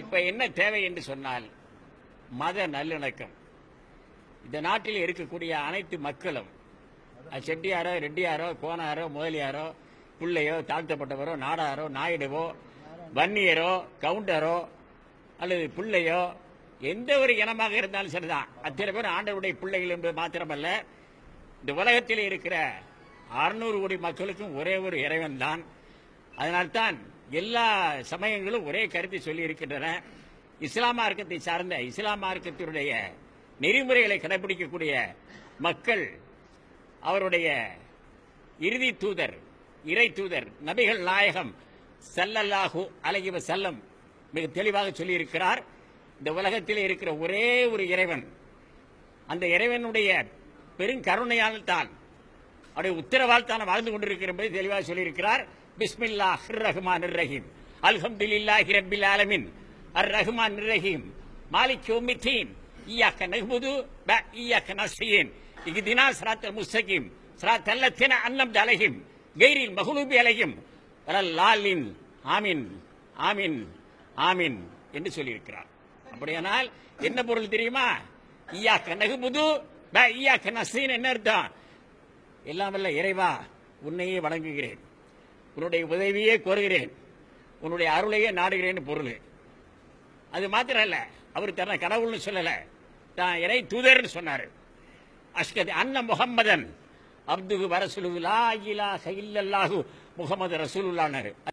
இப்ப என்ன தேவை என்று சொன்னால் மத நல்லிணக்கம். இந்த நாட்டில் இருக்கக்கூடிய அனைத்து மக்களும், செட்டியாரோ ரெட்டியாரோ கோனாரோ முதலியாரோ பிள்ளையோ தாழ்த்தப்பட்டவரோ நாடாரோ நாயுடுவோ வன்னியரோ கவுண்டரோ அல்லது பிள்ளையோ எந்த ஒரு இனமாக இருந்தாலும் சரிதான், அத்தனை பேர் ஆண்டவருடைய பிள்ளைகள் என்பது மாத்திரமல்ல, இந்த உலகத்தில் இருக்கிற 600 கோடி மக்களுக்கும் ஒரே ஒரு இறைவன் தான். அதனால்தான் எல்லா சமயங்களும் ஒரே கருத்தை சொல்லி இருக்கின்றன. இஸ்லாம் மார்க்கத்தை சார்ந்த இஸ்லாம் மார்க்கத்தினுடைய நெறிமுறைகளை கடைபிடிக்கக்கூடிய மக்கள் அவருடைய இறுதி தூதர் இறை தூதர் நபிகள் நாயகம் ஸல்லல்லாஹு அலைஹி வஸல்லம் மிக தெளிவாக சொல்லியிருக்கிறார், இந்த உலகத்தில் இருக்கிற ஒரே ஒரு இறைவன், அந்த இறைவனுடைய பெருங்கருணையால் தான் அவருடைய உத்தரவால் தான் வாழ்ந்து கொண்டிருக்கிற என்பதை தெளிவாக சொல்லியிருக்கிறார். பிஸ்மில்லாஹிர் ரஹ்மானிர் ரஹீம், அல்ஹம்துலில்லாஹி ரப்பில் ஆலமீன், அர் ரஹ்மானிர் ரஹீம், மாலிக் யௌமித்தீன், இய்யாக நஅ்புது வ இய்யாக நஸ்தஈன், இஹ்தினா ஸிராத்தல் முஸ்தகீம், ஸிராத்தல் லதீன அன்அம்த அலைஹிம் கைரில் மக்லூபி அலைஹிம் வலல்லாலின், ஆமீன் ஆமீன் ஆமீன் என்று சொல்லியிருக்கிறார். அப்படியானால் என்ன பொருள் தெரியுமா? இய்யாக நஅ்புது வ இய்யாக நஸ்தஈன் என்ன அர்த்தம்? எல்லாம் வல்ல இறைவா, உன்னையே வணங்குகிறேன், உன்னுடைய உதவியே கோருகிறேன், உன்னுடைய அருளையே நாடுகிறேன் பொருள். அது மாத்திரம் அல்ல, அவர் தன்னை கடவுள்னு சொல்லல, தான் இறை தூதர்னு சொன்னார். அஷ்ஹது அன்ன முஹம்மதன் அப்துஹு வ ரசூலுஹு லா இலாஹ இல்லல்லாஹு முஹம்மது ரசூலுல்லாஹ்னாரு.